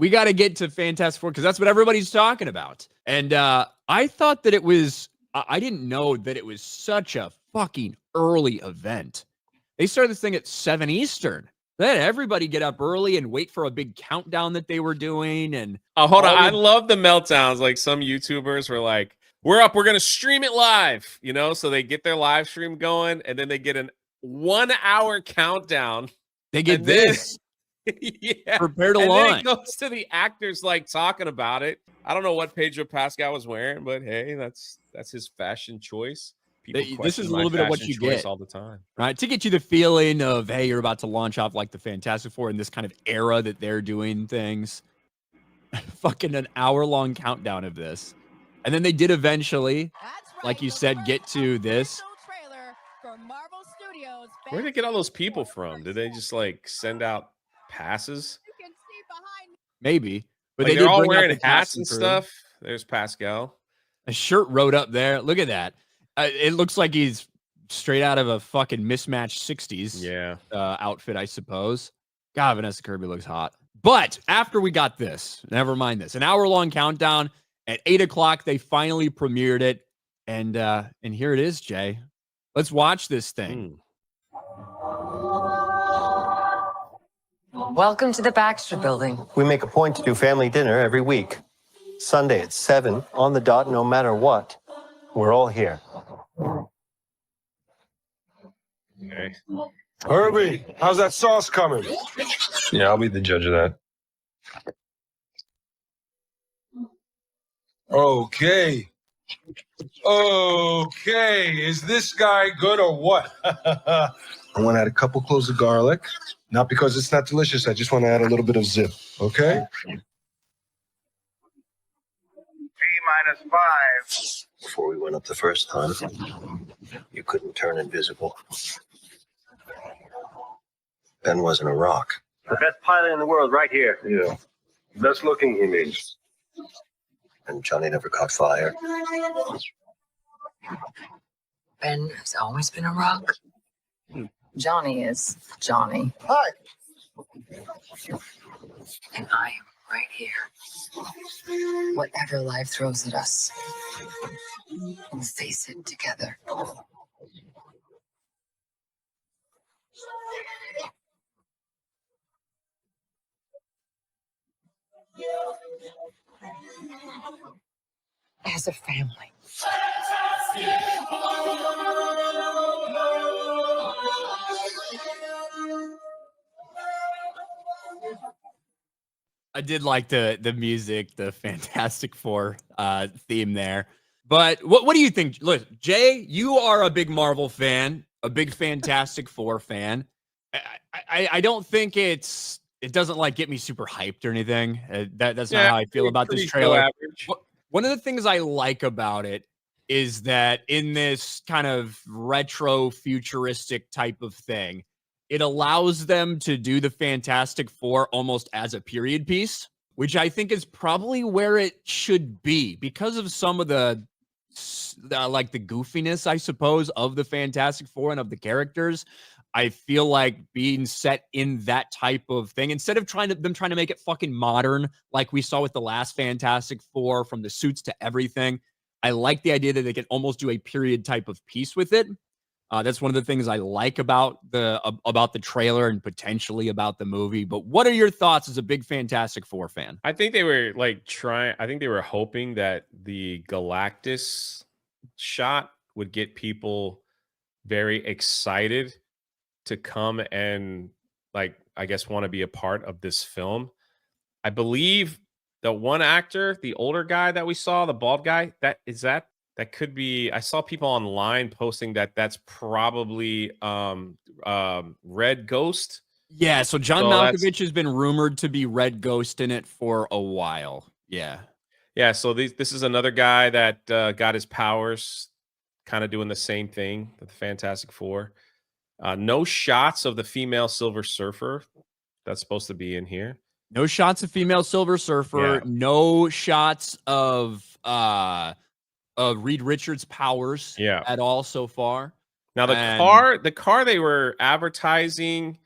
we got to get to Fantastic Four because that's what everybody's talking about. And I thought that it was, I didn't know that it was such a fucking early event. They started this thing at 7 Eastern. They had everybody get up early and wait for a big countdown that they were doing. And hold on. I love the meltdowns. Like some YouTubers were like, we're up, we're going to stream it live, you know? So they get their live stream going and then they get an 1 hour countdown. They get this. Yeah. Prepare to launch. Then it goes to the actors like talking about it. I don't know what Pedro Pascal was wearing, but hey, that's his fashion choice. This is a little bit of what you get all the time, right? To get you the feeling of, hey, you're about to launch off like the Fantastic Four in this kind of era that they're doing things. Fucking an hour-long countdown of this. And then they did eventually, like you said, get to this. Where did they get all those people from? Did they just like send out passes? Maybe. But like they're all wearing hats and stuff. There's Pascal. A shirt rode up there. Look at that. It looks like he's straight out of a fucking mismatched 60s outfit, I suppose. God, Vanessa Kirby looks hot. But after we got this, never mind this, an hour-long countdown. At 8 o'clock, they finally premiered it. And here it is, Jay. Let's watch this thing. Welcome to the Baxter Building. We make a point to do family dinner every week. Sunday at 7, on the dot, no matter what. We're all here. Okay. Herbie, how's that sauce coming? Yeah, I'll be the judge of that. Okay. Is this guy good or what? I want to add a couple cloves of garlic. Not because it's not delicious. I just want to add a little bit of zip. Okay? T-5. Before we went up the first time, you couldn't turn invisible. Ben wasn't a rock. The best pilot in the world right here. Yeah. Best looking, he means. And Johnny never caught fire. Ben has always been a rock. Johnny is Johnny. Hi. And I am right here. Whatever life throws at us, we'll face it together. As a family. I did like the music, the Fantastic Four theme there. But what do you think? Look, Jay, you are a big Marvel fan, a big Fantastic Four fan. I don't think it doesn't like get me super hyped or anything. That's not how I feel about this trailer. One of the things I like about it is that in this kind of retro futuristic type of thing, it allows them to do the Fantastic Four almost as a period piece, which I think is probably where it should be because of some of the like the goofiness, I suppose, of the Fantastic Four and of the characters. I feel like being set in that type of thing, instead of trying to make it fucking modern, like we saw with the last Fantastic Four, from the suits to everything. I like the idea that they can almost do a period type of piece with it. That's one of the things I like about the trailer and potentially about the movie. But what are your thoughts as a big Fantastic Four fan? I think they were I think they were hoping that the Galactus shot would get people very excited to come and I guess want to be a part of this film. I believe the one actor, the older guy that we saw, the bald guy, that could be, I saw people online posting that that's probably Red Ghost. Yeah, so John Malkovich has been rumored to be Red Ghost in it for a while. Yeah. Yeah, so this is another guy that got his powers kind of doing the same thing that the Fantastic Four. No shots of the female Silver Surfer that's supposed to be in here. No shots of female Silver Surfer. Yeah. No shots of Reed Richards' powers at all so far. Now the car they were advertising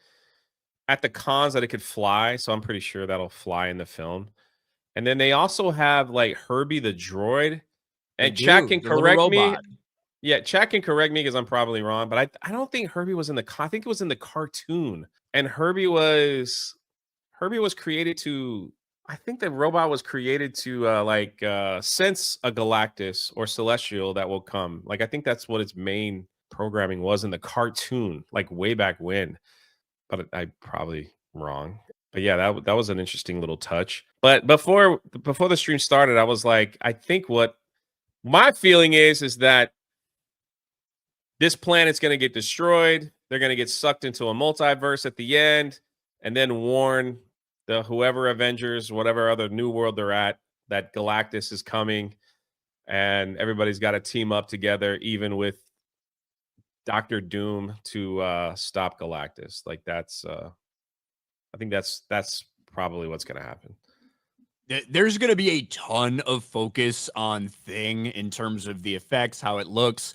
at the cons that it could fly, so I'm pretty sure that'll fly in the film. And then they also have like Herbie the droid, They and Chat do, can the little correct me. robot. Yeah, Chat can correct me because I'm probably wrong, but I don't think Herbie was in the. I think it was in the cartoon, and Herbie was created to. I think the robot was created to sense a Galactus or Celestial that will come. Like I think that's what its main programming was in the cartoon, like way back when. But I probably wrong. But yeah, that was an interesting little touch. But before the stream started, I was like, I think what my feeling is that this planet's going to get destroyed. They're going to get sucked into a multiverse at the end, and then warn the whoever Avengers, whatever other new world they're at, that Galactus is coming, and everybody's got to team up together, even with Doctor Doom, to stop Galactus. Like that's, I think that's probably what's going to happen. There's going to be a ton of focus on Thing in terms of the effects, how it looks.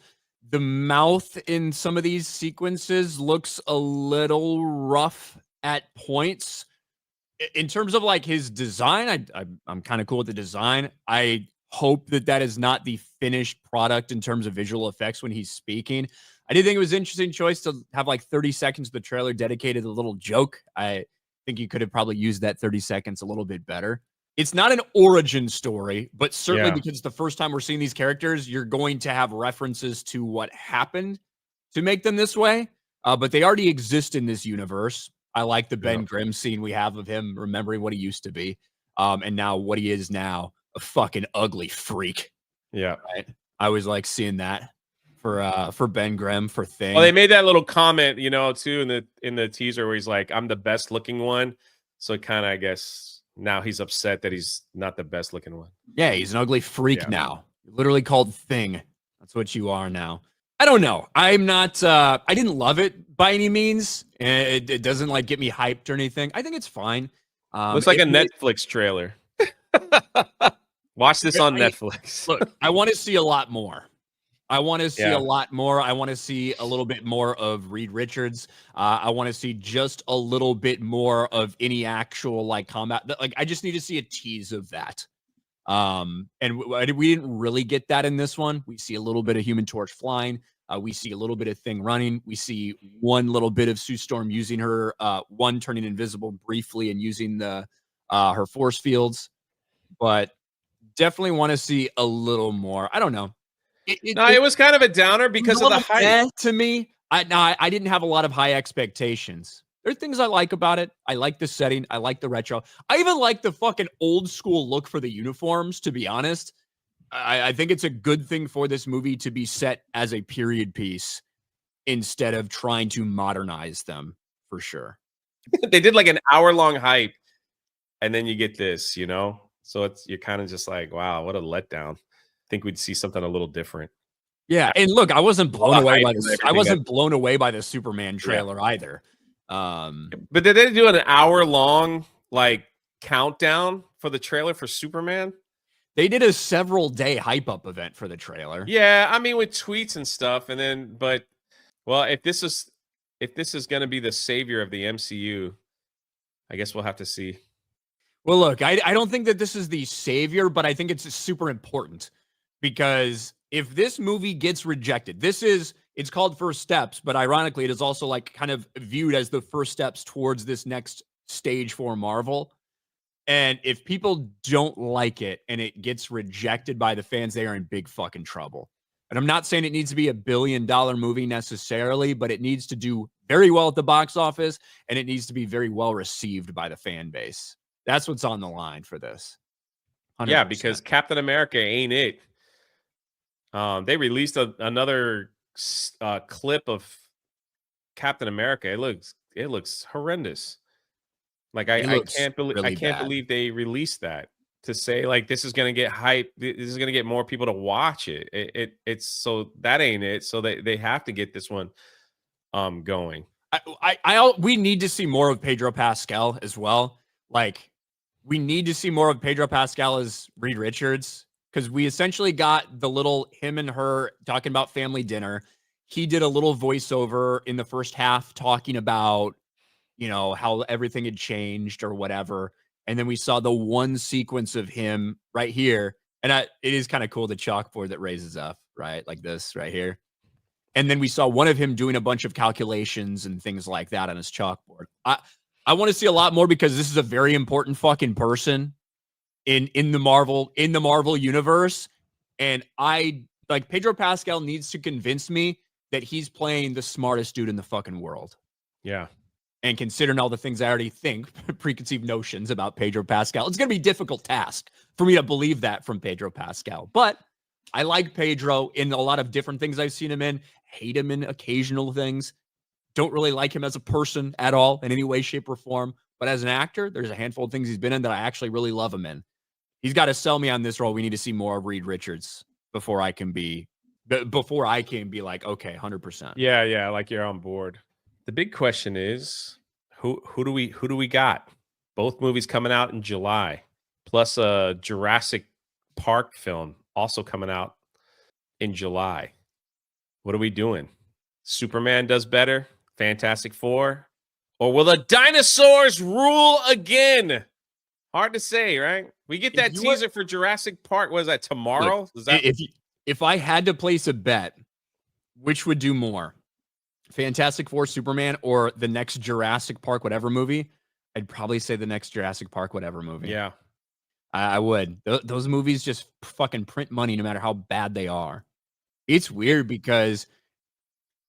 The mouth in some of these sequences looks a little rough at points. In terms of like his design, I'm kind of cool with the design. I hope that is not the finished product in terms of visual effects when he's speaking. I did think it was an interesting choice to have like 30 seconds of the trailer dedicated to a little joke. I think you could have probably used that 30 seconds a little bit better. It's not an origin story, but certainly because it's the first time we're seeing these characters, you're going to have references to what happened to make them this way. But they already exist in this universe. I like the Ben Grimm scene we have of him remembering what he used to be, and now what he is now, a fucking ugly freak. Yeah, right? I was like seeing that for Ben Grimm for Thing. Well, they made that little comment, too, in the teaser where he's like, "I'm the best looking one," so kind of, I guess. Now he's upset that he's not the best looking one. Yeah, he's an ugly freak now. Literally called Thing. That's what you are now. I don't know. I'm not, I didn't love it by any means. It doesn't like get me hyped or anything. I think it's fine. Looks like a Netflix trailer. Watch this on Netflix. Look, I want to see a lot more. I want to see a lot more. I want to see a little bit more of Reed Richards. I want to see just a little bit more of any actual like combat. Like I just need to see a tease of that. And we didn't really get that in this one. We see a little bit of Human Torch flying. We see a little bit of Thing running. We see one little bit of Sue Storm using her one turning invisible briefly and using the her force fields. But definitely want to see a little more. I don't know. It was kind of a downer because of the hype. To me, I didn't have a lot of high expectations. There are things I like about it. I like the setting. I like the retro. I even like the fucking old school look for the uniforms, to be honest. I think it's a good thing for this movie to be set as a period piece instead of trying to modernize them, for sure. They did like an hour-long hype, and then you get this, So you're kind of just like, wow, what a letdown. I think we'd see something a little different. Yeah, and look, I wasn't blown away by this. I wasn't blown away by the Superman trailer either. But did they do an hour-long like countdown for the trailer for Superman? They did a several-day hype-up event for the trailer. Yeah, I mean with tweets and stuff, and then if this is going to be the savior of the MCU, I guess we'll have to see. Well, look, I don't think that this is the savior, but I think it's super important because if this movie gets rejected, it's called First Steps, but ironically, it is also like kind of viewed as the first steps towards this next stage for Marvel. And if people don't like it and it gets rejected by the fans, they are in big fucking trouble. And I'm not saying it needs to be $1 billion movie necessarily, but it needs to do very well at the box office and it needs to be very well received by the fan base. That's what's on the line for this. 100%. Yeah, because Captain America ain't it. They released another clip of Captain America. It looks horrendous. Like I can't believe they released that to say like this is gonna get hype. This is gonna get more people to watch it. It's so that ain't it. So they have to get this one going. We need to see more of Pedro Pascal as well. Like we need to see more of Pedro Pascal as Reed Richards because we essentially got the little him and her talking about family dinner. He did a little voiceover in the first half talking about, you know, how everything had changed or whatever. And then we saw the one sequence of him right here. And it is kind of cool, the chalkboard that raises up, right? Like this right here. And then we saw one of him doing a bunch of calculations and things like that on his chalkboard. I want to see a lot more because this is a very important fucking person in the Marvel universe. And I like Pedro Pascal needs to convince me that he's playing the smartest dude in the fucking world. Yeah. And considering all the things I already think, preconceived notions about Pedro Pascal, it's going to be a difficult task for me to believe that from Pedro Pascal. But I like Pedro in a lot of different things I've seen him in, hate him in occasional things, don't really like him as a person at all in any way, shape, or form. But as an actor, there's a handful of things he's been in that I actually really love him in. He's got to sell me on this role. We need to see more of Reed Richards before I can be like, okay, 100%. Yeah, like you're on board. The big question is, who do we got? Both movies coming out in July, plus a Jurassic Park film also coming out in July. What are we doing? Superman does better? Fantastic Four? Or will the dinosaurs rule again? Hard to say, right? We get that teaser for Jurassic Park. What is that, tomorrow? Look, if I had to place a bet, which would do more? Fantastic Four, Superman, or the next Jurassic Park whatever movie? I'd probably say the next Jurassic Park whatever movie. Yeah. I would. Those movies just fucking print money no matter how bad they are. It's weird because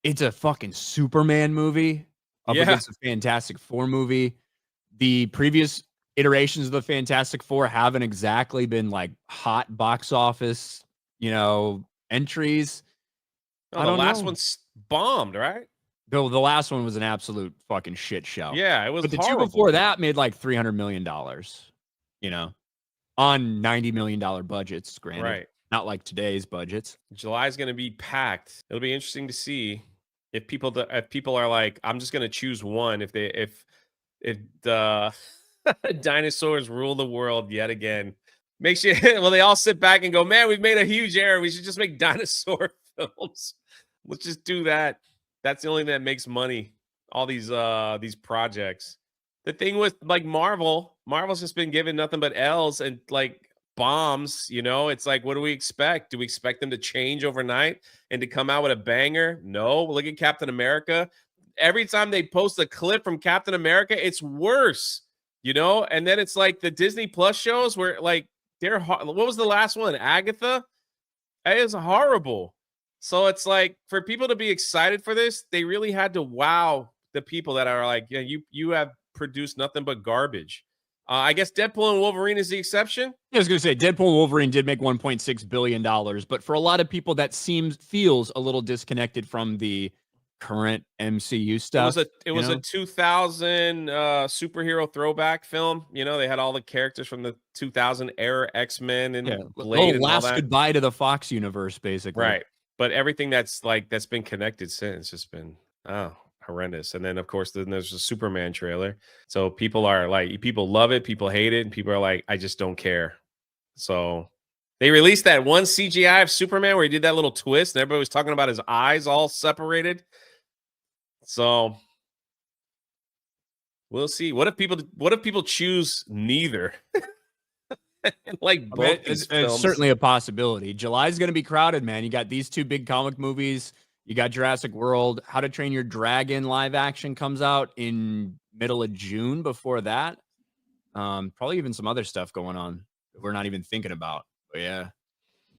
it's a fucking Superman movie up against a Fantastic Four movie. The previous iterations of the Fantastic Four haven't exactly been like hot box office, entries. Oh, the last one's bombed, right? The last one was an absolute fucking shit show. Yeah, it was. But the horrible. two before that made like $300 million, on $90 million budgets, granted. Right. Not like today's budgets. July is going to be packed. It'll be interesting to see if people are like, I'm just going to choose one. If the dinosaurs rule the world yet again, makes you they all sit back and go, man, we've made a huge error. We should just make dinosaur films. Let's just do that. That's the only thing that makes money. All these projects. The thing with like Marvel's just been given nothing but L's and like bombs. It's like, what do we expect? Do we expect them to change overnight and to come out with a banger? No. Look at Captain America. Every time they post a clip from Captain America, it's worse. And then it's like the Disney Plus shows where like what was the last one? Agatha? It is horrible. So it's like for people to be excited for this, they really had to wow the people that are like, yeah, you have produced nothing but garbage. I guess Deadpool and Wolverine is the exception. I was going to say Deadpool and Wolverine did make $1.6 billion, but for a lot of people that feels a little disconnected from the current MCU stuff. It was a 2000 superhero throwback film. They had all the characters from the 2000 era X-Men and Blade and last all that. Goodbye to the Fox universe, basically. Right. But everything that's been connected since just been horrendous. And then of course there's a Superman trailer. So people love it, people hate it, and people are like, I just don't care. So they released that one CGI of Superman where he did that little twist and everybody was talking about his eyes all separated. So we'll see. What if people choose neither? Like both it's certainly a possibility. July's going to be crowded, man. You got these two big comic movies. You got Jurassic World. How to Train Your Dragon live action comes out in middle of June. Before that, probably even some other stuff going on that we're not even thinking about. But yeah,